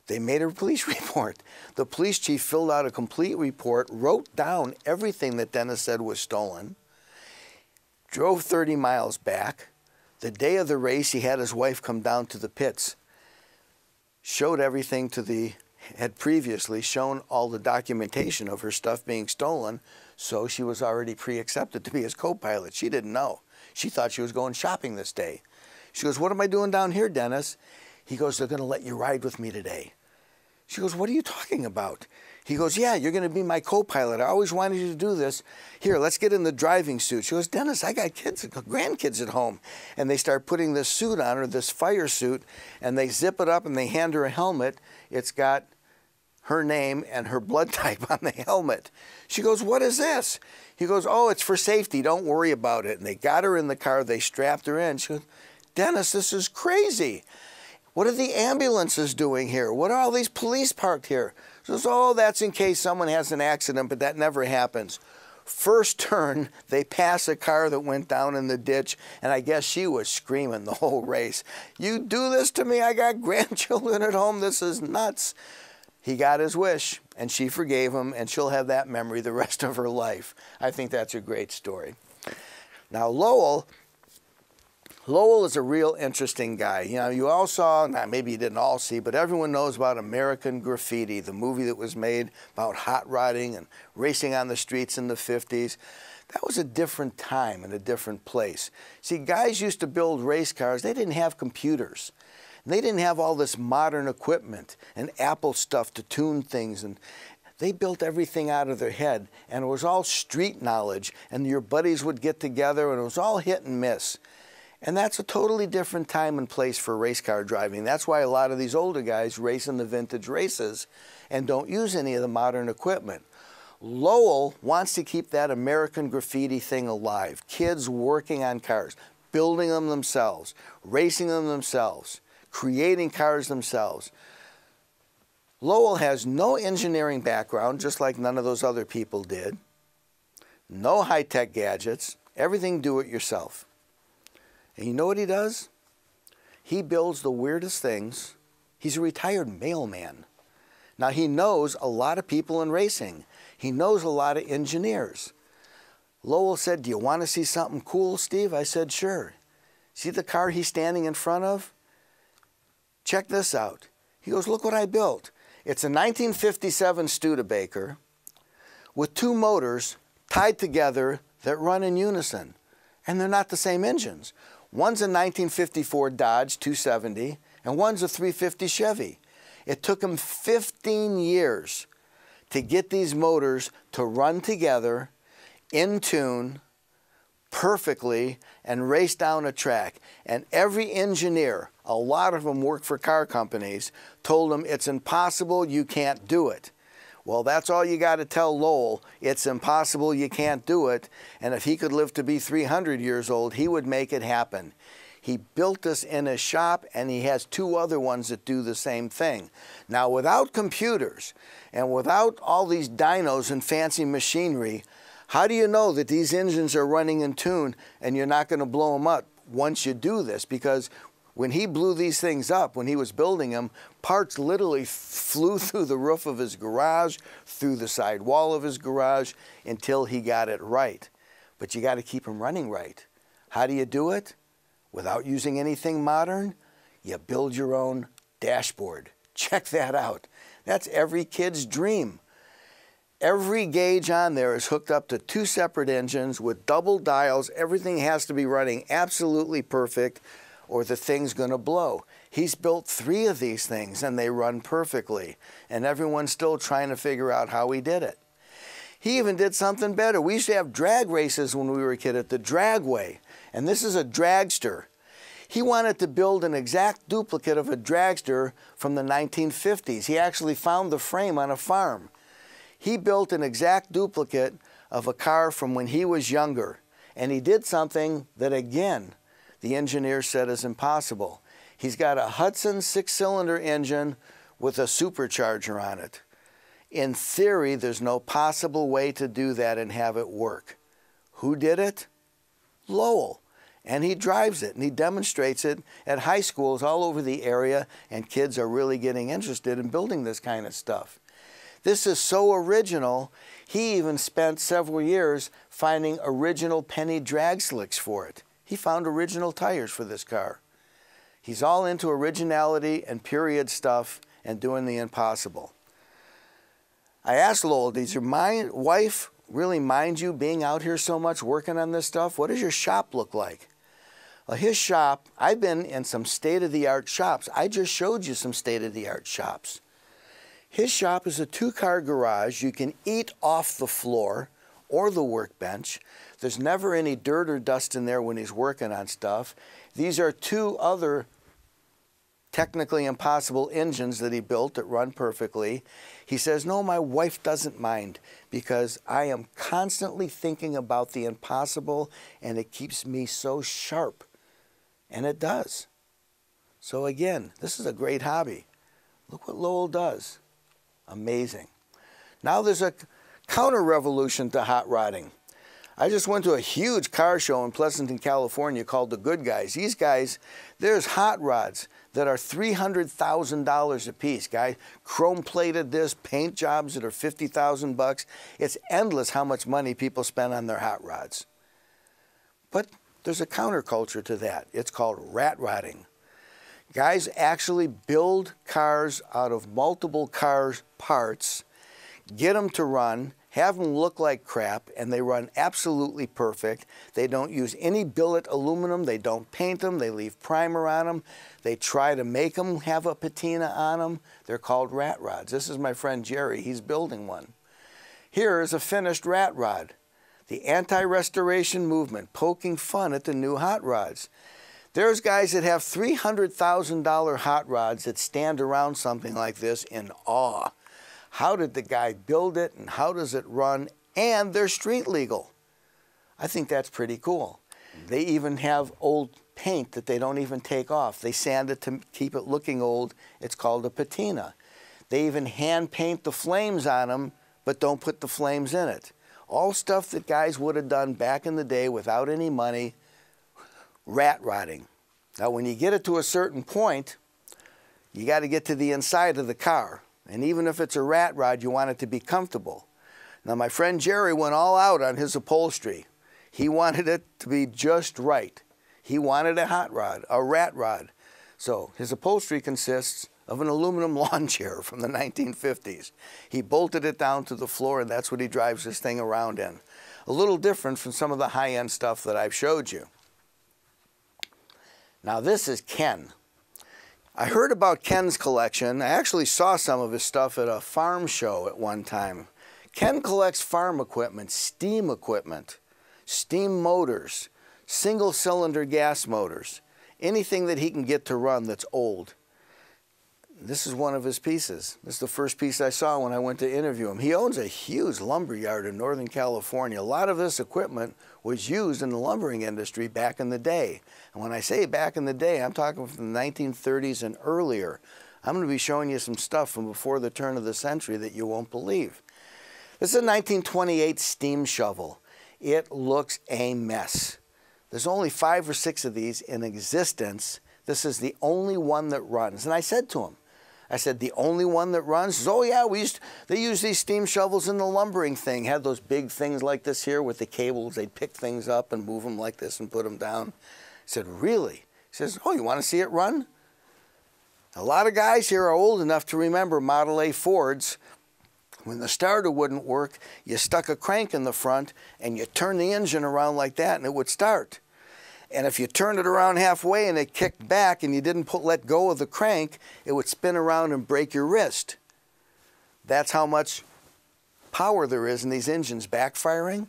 They made a police report. The police chief filled out a complete report, wrote down everything that Dennis said was stolen, drove 30 miles back. The day of the race, he had his wife come down to the pits, showed everything to had previously shown all the documentation of her stuff being stolen, so she was already pre-accepted to be his co-pilot. She didn't know. She thought she was going shopping this day. She goes, what am I doing down here, Dennis? He goes, they're going to let you ride with me today. She goes, what are you talking about? He goes, yeah, you're going to be my co-pilot. I always wanted you to do this. Here, let's get in the driving suit. She goes, Dennis, I got kids, grandkids at home. And they start putting this suit on her, this fire suit, and they zip it up and they hand her a helmet. It's got her name and her blood type on the helmet. She goes, what is this? He goes, oh, it's for safety. Don't worry about it. And they got her in the car. They strapped her in. She goes, Dennis, this is crazy. What are the ambulances doing here? What are all these police parked here? She goes, oh, that's in case someone has an accident, but that never happens. First turn, they pass a car that went down in the ditch, and I guess she was screaming the whole race. You do this to me? I got grandchildren at home. This is nuts. He got his wish, and she forgave him, and she'll have that memory the rest of her life. I think that's a great story. Now, Lowell is a real interesting guy. You know, you all saw, maybe you didn't all see, but everyone knows about American Graffiti, the movie that was made about hot rodding and racing on the streets in the 50s. That was a different time and a different place. See, guys used to build race cars. They didn't have computers. They didn't have all this modern equipment and Apple stuff to tune things. And They built everything out of their head, and it was all street knowledge, and your buddies would get together, and it was all hit and miss. And that's a totally different time and place for race car driving. That's why a lot of these older guys race in the vintage races and don't use any of the modern equipment. Lowell wants to keep that American graffiti thing alive. Kids working on cars, building them themselves, racing them themselves, creating cars themselves. Lowell has no engineering background, just like none of those other people did. No high-tech gadgets, everything do it yourself. And you know what he does? He builds the weirdest things. He's a retired mailman. Now he knows a lot of people in racing. He knows a lot of engineers. Lowell said, "Do you want to see something cool, Steve?" I said, "Sure." See the car he's standing in front of? Check this out. He goes, "Look what I built." It's a 1957 Studebaker with two motors tied together that run in unison. And they're not the same engines. One's a 1954 Dodge 270, and one's a 350 Chevy. It took him 15 years to get these motors to run together, in tune, perfectly, and race down a track. And every engineer, a lot of them work for car companies, told him it's impossible, you can't do it. Well, that's all you got to tell Lowell. It's impossible, you can't do it. And if he could live to be 300 years old, he would make it happen. He built this in his shop, and he has two other ones that do the same thing. Now, without computers and without all these dynos and fancy machinery, how do you know that these engines are running in tune and you're not going to blow them up once you do this? Because when he blew these things up, when he was building them, parts literally flew through the roof of his garage, through the side wall of his garage, until he got it right. But you got to keep them running right. How do you do it? Without using anything modern, you build your own dashboard. Check that out. That's every kid's dream. Every gauge on there is hooked up to two separate engines with double dials. Everything has to be running absolutely perfect, or the thing's going to blow. He's built 3 of these things, and they run perfectly. And everyone's still trying to figure out how he did it. He even did something better. We used to have drag races when we were a kid at the Dragway. And this is a dragster. He wanted to build an exact duplicate of a dragster from the 1950s. He actually found the frame on a farm. He built an exact duplicate of a car from when he was younger. And he did something that, again, the engineer said is impossible. He's got a Hudson 6-cylinder engine with a supercharger on it. In theory, there's no possible way to do that and have it work. Who did it? Lowell. And he drives it, and he demonstrates it at high schools all over the area, and kids are really getting interested in building this kind of stuff. This is so original, he even spent several years finding original penny drag slicks for it. He found original tires for this car. He's all into originality and period stuff and doing the impossible. I asked Lowell, does your wife really mind you being out here so much working on this stuff? What does your shop look like? Well, his shop, I've been in some state-of-the-art shops. I just showed you some state-of-the-art shops. His shop is a 2-car garage. You can eat off the floor or the workbench. There's never any dirt or dust in there when he's working on stuff. These are 2 other technically impossible engines that he built that run perfectly. He says, no, my wife doesn't mind because I am constantly thinking about the impossible, and it keeps me so sharp. And it does. So again, this is a great hobby. Look what Lowell does. Amazing. Now there's a counter-revolution to hot rodding. I just went to a huge car show in Pleasanton, California called The Good Guys. These guys, there's hot rods that are $300,000 a piece. Guys, chrome-plated this, paint jobs that are $50,000. It's endless how much money people spend on their hot rods. But there's a counterculture to that. It's called rat rodding. Guys actually build cars out of multiple car parts, get them to run, have them look like crap, and they run absolutely perfect. They don't use any billet aluminum. They don't paint them. They leave primer on them. They try to make them have a patina on them. They're called rat rods. This is my friend Jerry. He's building one. Here is a finished rat rod. The anti-restoration movement poking fun at the new hot rods. There's guys that have $300,000 hot rods that stand around something like this in awe. How did the guy build it, and how does it run? And they're street legal. I think that's pretty cool. They even have old paint that they don't even take off. They sand it to keep it looking old. It's called a patina. They even hand paint the flames on them, but don't put the flames in it. All stuff that guys would have done back in the day without any money, rat rodding. Now, when you get it to a certain point, you got to get to the inside of the car. And even if it's a rat rod, you want it to be comfortable. Now, my friend Jerry went all out on his upholstery. He wanted it to be just right. He wanted a hot rod, a rat rod. So his upholstery consists of an aluminum lawn chair from the 1950s. He bolted it down to the floor, and that's what he drives this thing around in. A little different from some of the high-end stuff that I've showed you. Now, this is Ken. I heard about Ken's collection. I actually saw some of his stuff at a farm show at one time. Ken collects farm equipment, steam motors, single-cylinder gas motors, anything that he can get to run that's old. This is one of his pieces. This is the first piece I saw when I went to interview him. He owns a huge lumber yard in Northern California. A lot of this equipment was used in the lumbering industry back in the day. And when I say back in the day, I'm talking from the 1930s and earlier. I'm going to be showing you some stuff from before the turn of the century that you won't believe. This is a 1928 steam shovel. It looks a mess. There's only 5 or 6 of these in existence. This is the only one that runs. And I said to him, the only one that runs? He says, oh yeah, they use these steam shovels in the lumbering thing. Had those big things like this here with the cables. They'd pick things up and move them like this and put them down. I said, really? He says, oh, you want to see it run? A lot of guys here are old enough to remember Model A Fords. When the starter wouldn't work, you stuck a crank in the front and you turned the engine around like that and it would start. And if you turned it around halfway and it kicked back and you didn't let go of the crank, it would spin around and break your wrist. That's how much power there is in these engines backfiring.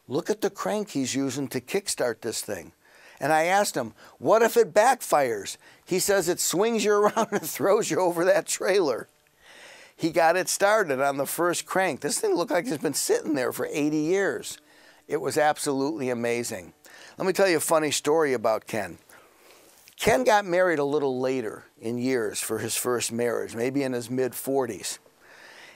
Look at the crank he's using to kickstart this thing. And I asked him, what if it backfires? He says it swings you around and throws you over that trailer. He got it started on the first crank. This thing looked like it's been sitting there for 80 years. It was absolutely amazing. Let me tell you a funny story about Ken. Ken got married a little later in years for his first marriage, maybe in his mid-40s.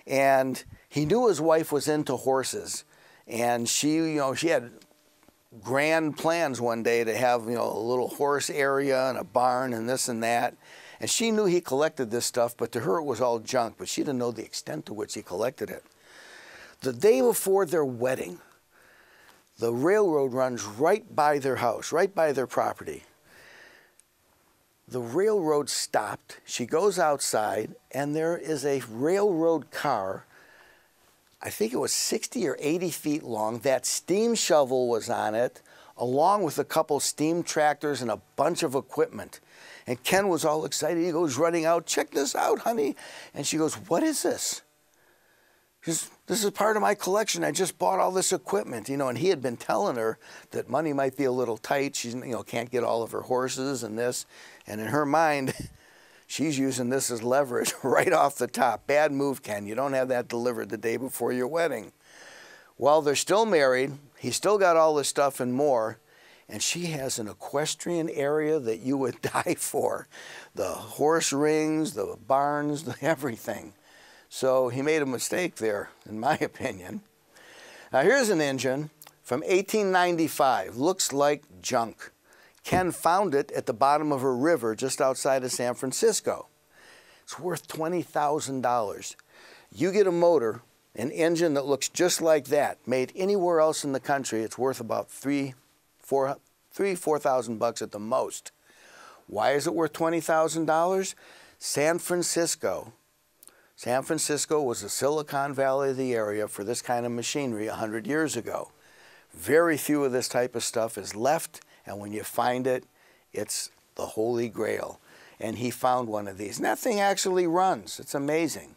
And he knew his wife was into horses. And she had grand plans one day to have, a little horse area and a barn and this and that. And she knew he collected this stuff, but to her it was all junk. But she didn't know the extent to which he collected it. The day before their wedding, the railroad runs right by their house, right by their property. The railroad stopped. She goes outside, and there is a railroad car. I think it was 60 or 80 feet long. That steam shovel was on it, along with a couple steam tractors and a bunch of equipment. And Ken was all excited. He goes running out, check this out, honey. And she goes, what is this? She says, this is part of my collection. I just bought all this equipment, and he had been telling her that money might be a little tight. She, can't get all of her horses and this. And in her mind, she's using this as leverage right off the top. Bad move, Ken. You don't have that delivered the day before your wedding. Well, they're still married. He's still got all this stuff and more. And she has an equestrian area that you would die for. The horse rings, the barns, everything. So he made a mistake there, in my opinion. Now here's an engine from 1895. Looks like junk. Ken found it at the bottom of a river just outside of San Francisco. It's worth $20,000. You get a motor, an engine that looks just like that, made anywhere else in the country, it's worth about $4,000 at the most. Why is it worth $20,000? San Francisco San Francisco was the Silicon Valley of the area for this kind of machinery 100 years ago. Very few of this type of stuff is left, and when you find it, it's the Holy Grail. And he found one of these. And that thing actually runs. It's amazing.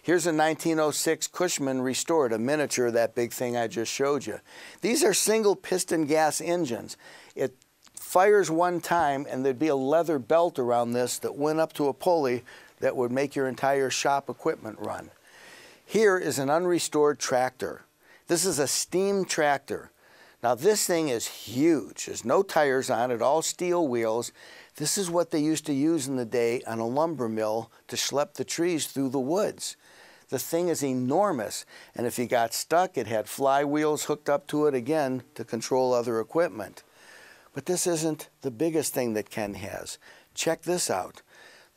Here's a 1906 Cushman restored, a miniature of that big thing I just showed you. These are single piston gas engines. It fires one time, and there'd be a leather belt around this that went up to a pulley that would make your entire shop equipment run. Here is an unrestored tractor. This is a steam tractor. Now this thing is huge. There's no tires on it, all steel wheels. This is what they used to use in the day on a lumber mill to schlep the trees through the woods. The thing is enormous, and if you got stuck, it had flywheels hooked up to it again to control other equipment. But this isn't the biggest thing that Ken has. Check this out.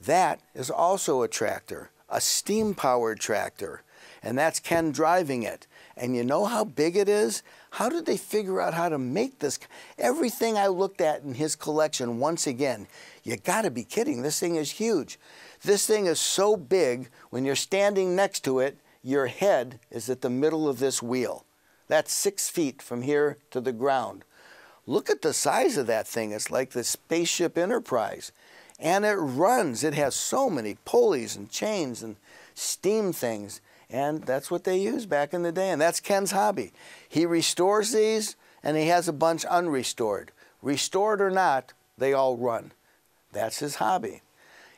That is also a tractor, a steam-powered tractor, and that's Ken driving it. And you know how big it is? How did they figure out how to make this? Everything I looked at in his collection, once again, you gotta be kidding, this thing is huge. This thing is so big, when you're standing next to it, your head is at the middle of this wheel. That's 6 feet from here to the ground. Look at the size of that thing. It's like the Spaceship Enterprise. And it runs. It has so many pulleys and chains and steam things. And that's what they used back in the day. And that's Ken's hobby. He restores these, and he has a bunch unrestored. Restored or not, they all run. That's his hobby.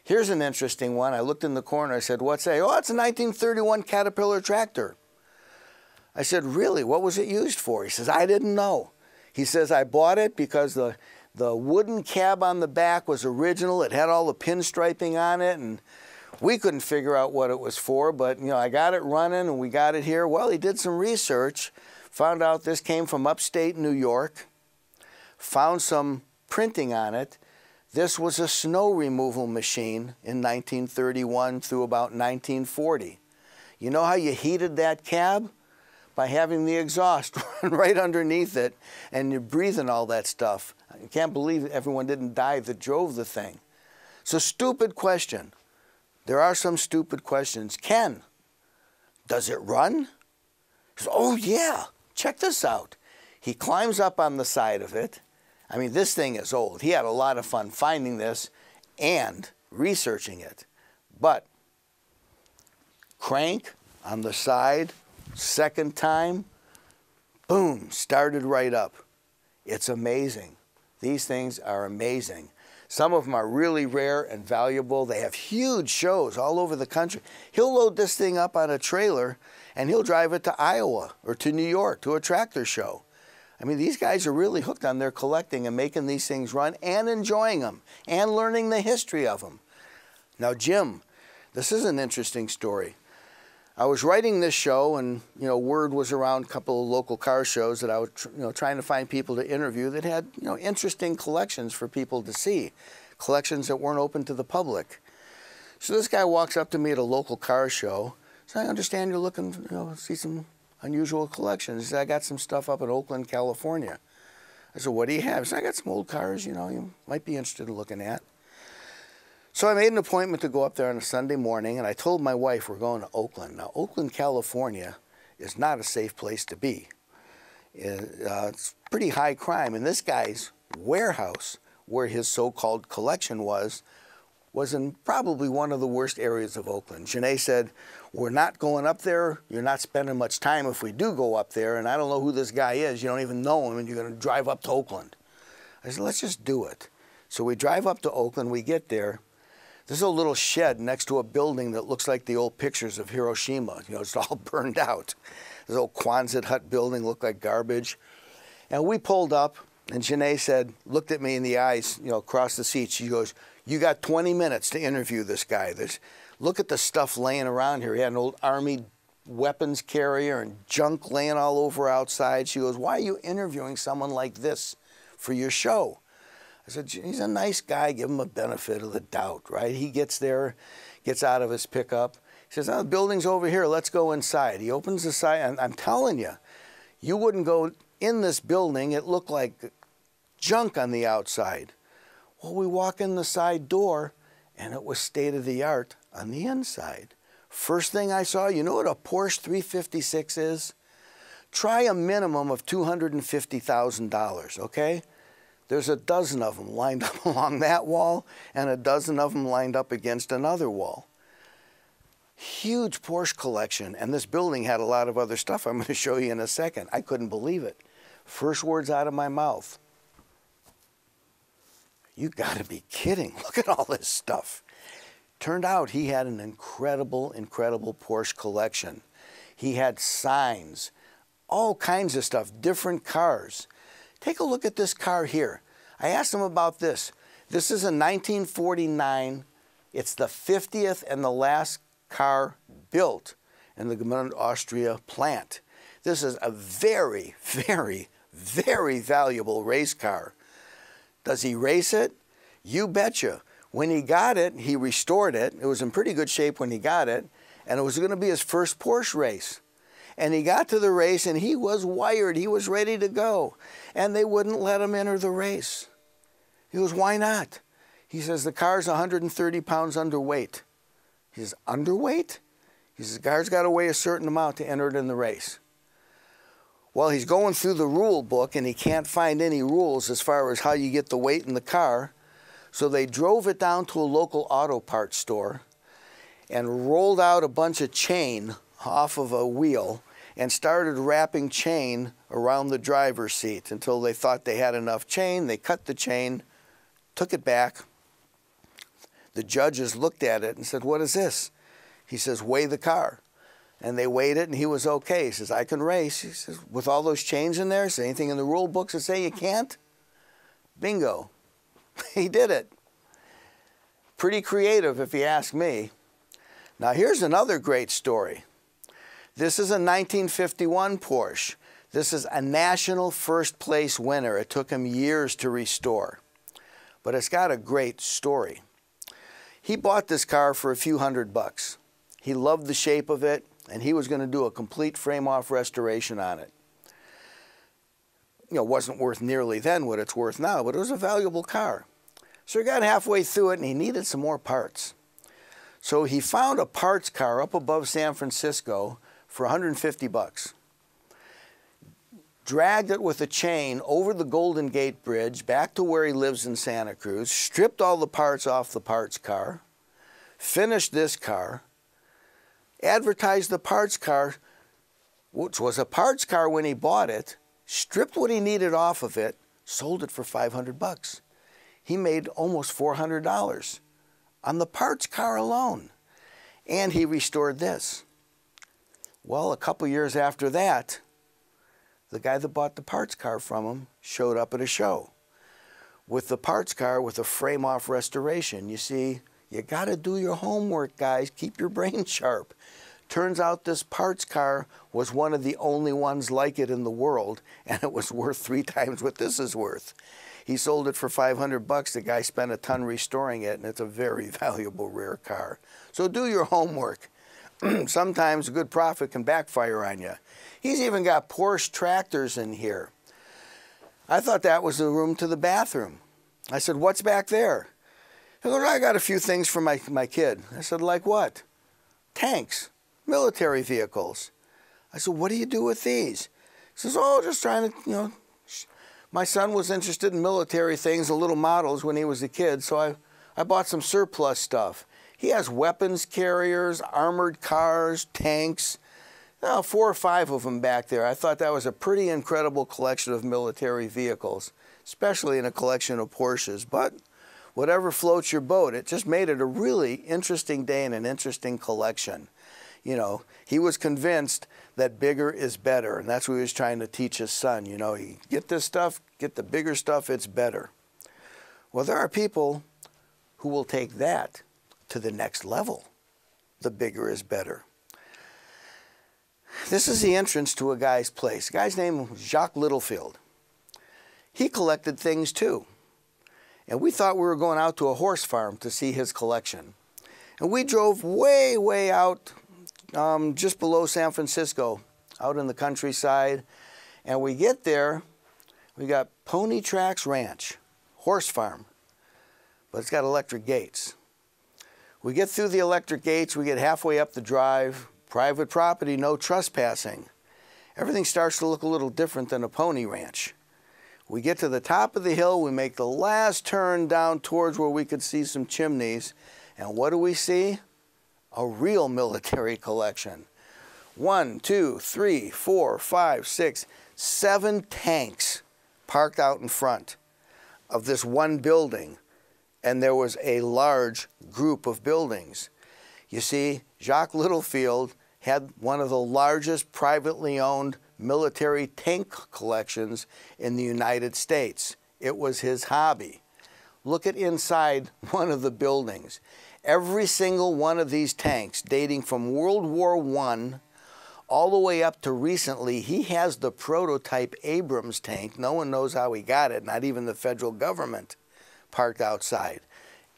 Here's an interesting one. I looked in the corner. I said, what's that? Oh, it's a 1931 Caterpillar tractor. I said, really? What was it used for? He says, I didn't know. He says, I bought it because the wooden cab on the back was original. It had all the pinstriping on it, and we couldn't figure out what it was for, but you know, I got it running and we got it here. Well, he did some research, found out this came from upstate New York, found some printing on it. This was a snow removal machine in 1931 through about 1940. You know how you heated that cab? By having the exhaust run right underneath it, and you're breathing all that stuff. I can't believe everyone didn't die that drove the thing. So, stupid question. There are some stupid questions. Ken, does it run? He says, oh yeah, check this out. He climbs up on the side of it. I mean, this thing is old. He had a lot of fun finding this and researching it. But crank on the side, second time, boom, started right up. It's amazing. These things are amazing. Some of them are really rare and valuable. They have huge shows all over the country. He'll load this thing up on a trailer and he'll drive it to Iowa or to New York to a tractor show. I mean, these guys are really hooked on their collecting and making these things run and enjoying them and learning the history of them. Now, Jim, this is an interesting story. I was writing this show, and you know, word was around a couple of local car shows that I was trying to find people to interview that had interesting collections for people to see, collections that weren't open to the public. So this guy walks up to me at a local car show. So I understand you're looking to see some unusual collections. He said, I got some stuff up in Oakland, California. I said, what do you have? He said, I got some old cars, you might be interested in looking at. So I made an appointment to go up there on a Sunday morning, and I told my wife we're going to Oakland. Now, Oakland, California is not a safe place to be. It's pretty high crime, and this guy's warehouse, where his so-called collection was in probably one of the worst areas of Oakland. Janae said, we're not going up there. You're not spending much time if we do go up there, and I don't know who this guy is. You don't even know him, and you're going to drive up to Oakland. I said, let's just do it. So we drive up to Oakland. We get there. There's a little shed next to a building that looks like the old pictures of Hiroshima. It's all burned out. This old Quonset hut building looked like garbage. And we pulled up, and Janae said, looked at me in the eyes, across the seat. She goes, you got 20 minutes to interview this guy. Look at the stuff laying around here. He had an old Army weapons carrier and junk laying all over outside. She goes, why are you interviewing someone like this for your show? I said, he's a nice guy, give him a benefit of the doubt, right? He gets there, gets out of his pickup. He says, oh, the building's over here, let's go inside. He opens the side, and I'm telling you, you wouldn't go in this building, it looked like junk on the outside. Well, we walk in the side door, and it was state-of-the-art on the inside. First thing I saw, you know what a Porsche 356 is? Try a minimum of $250,000, okay? There's a dozen of them lined up along that wall and a dozen of them lined up against another wall. Huge Porsche collection, and this building had a lot of other stuff I'm going to show you in a second. I couldn't believe it. First words out of my mouth. You got to be kidding. Look at all this stuff. Turned out he had an incredible, incredible Porsche collection. He had signs, all kinds of stuff, different cars. Take a look at this car here. I asked him about this. This is a 1949. It's the 50th and the last car built in the Gmünd, Austria plant. This is a very, very, very valuable race car. Does he race it? You betcha. When he got it, he restored it. It was in pretty good shape when he got it, and it was going to be his first Porsche race. And he got to the race, and he was wired. He was ready to go, and they wouldn't let him enter the race. He goes, why not? He says, the car's 130 pounds underweight. He says, underweight? He says, the car's got to weigh a certain amount to enter it in the race. Well, he's going through the rule book, and he can't find any rules as far as how you get the weight in the car. So they drove it down to a local auto parts store and rolled out a bunch of chain off of a wheel and started wrapping chain around the driver's seat until they thought they had enough chain. They cut the chain, took it back. The judges looked at it and said, what is this? He says, weigh the car. And they weighed it, and he was okay. He says, I can race. He says, with all those chains in there, is there anything in the rule books that say you can't? Bingo. He did it. Pretty creative, if you ask me. Now, here's another great story. This is a 1951 Porsche. This is a national first place winner. It took him years to restore, but it's got a great story. He bought this car for a few $100. He loved the shape of it, and he was going to do a complete frame-off restoration on it. You know, it wasn't worth nearly then what it's worth now, but it was a valuable car. So he got halfway through it, and he needed some more parts. So he found a parts car up above San Francisco for $150. Dragged it with a chain over the Golden Gate Bridge back to where he lives in Santa Cruz, stripped all the parts off the parts car, finished this car, advertised the parts car, which was a parts car when he bought it, stripped what he needed off of it, sold it for $500. He made almost $400 on the parts car alone. And he restored this. Well, a couple years after that, the guy that bought the parts car from him showed up at a show with the parts car with a frame-off restoration. You see, you got to do your homework, guys. Keep your brain sharp. Turns out this parts car was one of the only ones like it in the world, and it was worth 3 times what this is worth. He sold it for $500. The guy spent a ton restoring it, and it's a very valuable rare car. So do your homework. Sometimes a good profit can backfire on you. He's even got Porsche tractors in here. I thought that was the room to the bathroom. I said, what's back there? He goes, I got a few things for my kid. I said, like what? Tanks, military vehicles. I said, what do you do with these? He says, oh, just trying to, you know, my son was interested in military things and little models when he was a kid, so I bought some surplus stuff. He has weapons carriers, armored cars, tanks, 4 or 5 of them back there. I thought that was a pretty incredible collection of military vehicles, especially in a collection of Porsches. But whatever floats your boat, it just made it a really interesting day and an interesting collection. You know, he was convinced that bigger is better, and that's what he was trying to teach his son. You know, you get this stuff, get the bigger stuff, it's better. Well, there are people who will take that to the next level. The bigger is better. This is the entrance to a guy's place. The guy's name was Jacques Littlefield. He collected things too. And we thought we were going out to a horse farm to see his collection. And we drove way, way out, just below San Francisco, out in the countryside. And we get there, we got Pony Tracks Ranch, horse farm, but it's got electric gates. We get through the electric gates, we get halfway up the drive, private property, no trespassing. Everything starts to look a little different than a pony ranch. We get to the top of the hill, we make the last turn down towards where we could see some chimneys, and what do we see? A real military collection. 1, 2, 3, 4, 5, 6, 7 tanks parked out in front of this one building, and there was a large group of buildings. You see, Jacques Littlefield had one of the largest privately owned military tank collections in the United States. It was his hobby. Look at inside one of the buildings. Every single one of these tanks, dating from World War I all the way up to recently, he has the prototype Abrams tank. No one knows how he got it, not even the federal government, parked outside.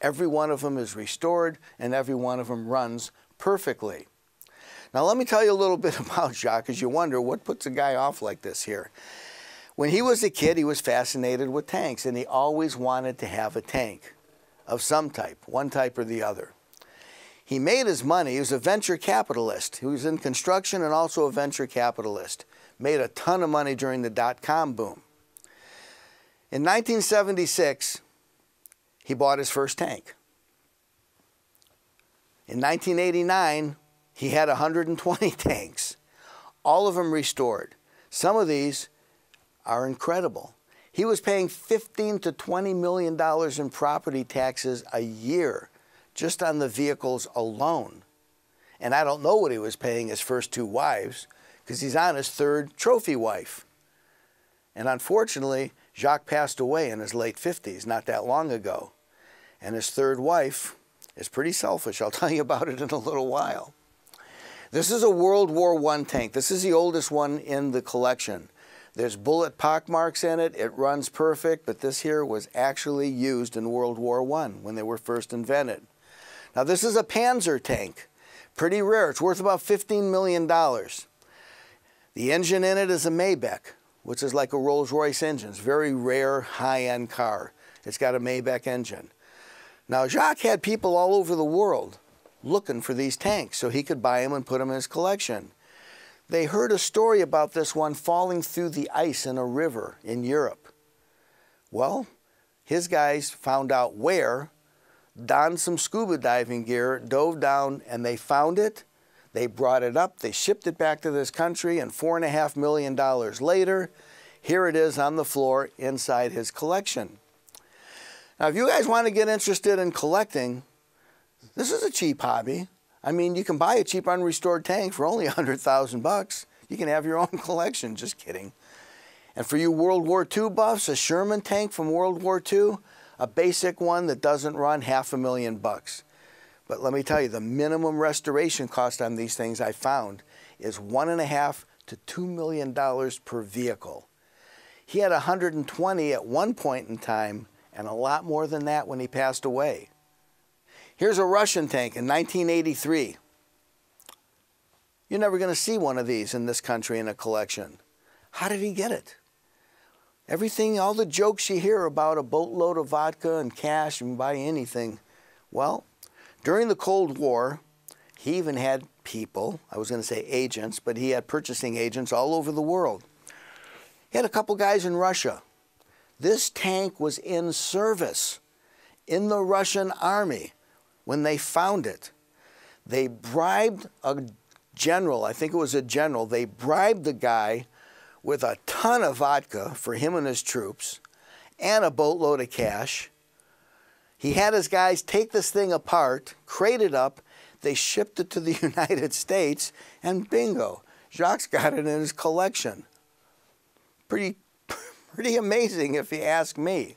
Every one of them is restored, and every one of them runs perfectly. Now let me tell you a little bit about Jacques, as you wonder, what puts a guy off like this here? When he was a kid, he was fascinated with tanks, and he always wanted to have a tank of some type, one type or the other. He made his money. He was a venture capitalist. He was in construction and also a venture capitalist. Made a ton of money during the dot-com boom. In 1976, he bought his first tank. In 1989, he had 120 tanks, all of them restored. Some of these are incredible. He was paying $15 to $20 million in property taxes a year just on the vehicles alone. And I don't know what he was paying his first 2 wives, because he's on his 3rd trophy wife. And unfortunately, Jacques passed away in his late 50s, not that long ago. And his 3rd wife is pretty selfish. I'll tell you about it in a little while. This is a World War I tank. This is the oldest one in the collection. There's bullet pockmarks in it. It runs perfect, but this here was actually used in World War I when they were first invented. Now this is a Panzer tank. Pretty rare. It's worth about $15 million. The engine in it is a Maybach, which is like a Rolls-Royce engine. It's a very rare, high-end car. It's got a Maybach engine. Now Jacques had people all over the world looking for these tanks so he could buy them and put them in his collection. They heard a story about this one falling through the ice in a river in Europe. Well, his guys found out where, donned some scuba diving gear, dove down, and they found it. They brought it up, they shipped it back to this country, and $4.5 million later, here it is on the floor inside his collection. Now, if you guys want to get interested in collecting, this is a cheap hobby. I mean, you can buy a cheap unrestored tank for only $100,000. You can have your own collection, just kidding. And for you World War II buffs, a Sherman tank from World War II, a basic one that doesn't run, $500,000. But let me tell you, the minimum restoration cost on these things I found is $1.5 to $2 million per vehicle. He had 120 at one point in time, and a lot more than that when he passed away. Here's a Russian tank in 1983. You're never going to see one of these in this country in a collection. How did he get it? Everything, all the jokes you hear about a boatload of vodka and cash and buy anything. Well, during the Cold War, he even had people, I was going to say agents, but he had purchasing agents all over the world. He had a couple guys in Russia. This tank was in service in the Russian army when they found it. They bribed a general, I think it was a general, they bribed the guy with a ton of vodka for him and his troops and a boatload of cash. He had his guys take this thing apart, crate it up, they shipped it to the United States, and bingo, Jacques got it in his collection. Pretty amazing if you ask me.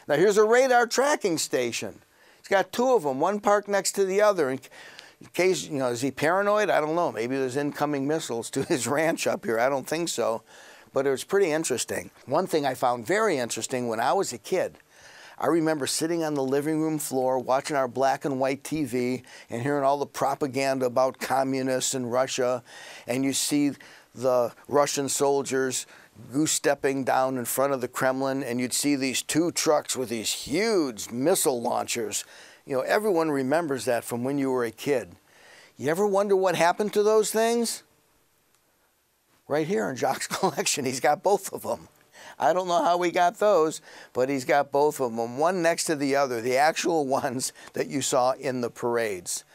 Now here's a radar tracking station. He's got 2 of them, one parked next to the other. In case, you know, is he paranoid? I don't know. Maybe there's incoming missiles to his ranch up here. I don't think so. But it was pretty interesting. One thing I found very interesting when I was a kid, I remember sitting on the living room floor watching our black and white TV and hearing all the propaganda about communists in Russia. And you see the Russian soldiers goose-stepping down in front of the Kremlin, and you'd see these 2 trucks with these huge missile launchers, You know, everyone remembers that from when you were a kid. You ever wonder what happened to those things? Right here in Jacques' collection, he's got both of them. I don't know how we got those, but he's got both of them, one next to the other, the actual ones that you saw in the parades.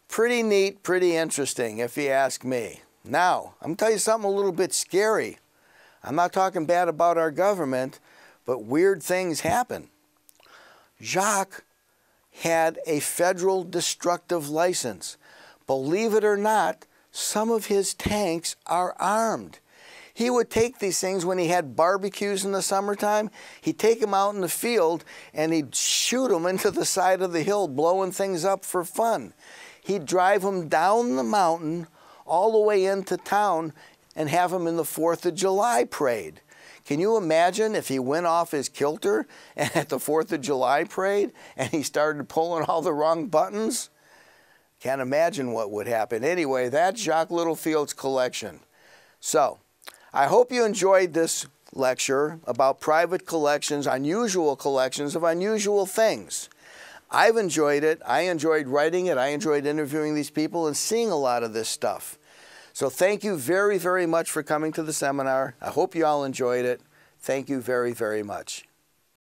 Pretty neat, pretty interesting, if you ask me. Now, I'm going to tell you something a little bit scary. I'm not talking bad about our government, but weird things happen. Jacques had a federal destructive license. Believe it or not, some of his tanks are armed. He would take these things when he had barbecues in the summertime. He'd take them out in the field and he'd shoot them into the side of the hill, blowing things up for fun. He'd drive them down the mountain all the way into town and have them in the 4th of July parade. Can you imagine if he went off his kilter and at the 4th of July parade and he started pulling all the wrong buttons? Can't imagine what would happen. Anyway, that's Jacques Littlefield's collection. So, I hope you enjoyed this lecture about private collections, unusual collections of unusual things. I've enjoyed it. I enjoyed writing it. I enjoyed interviewing these people and seeing a lot of this stuff. So thank you very, very much for coming to the seminar. I hope you all enjoyed it. Thank you very, very much.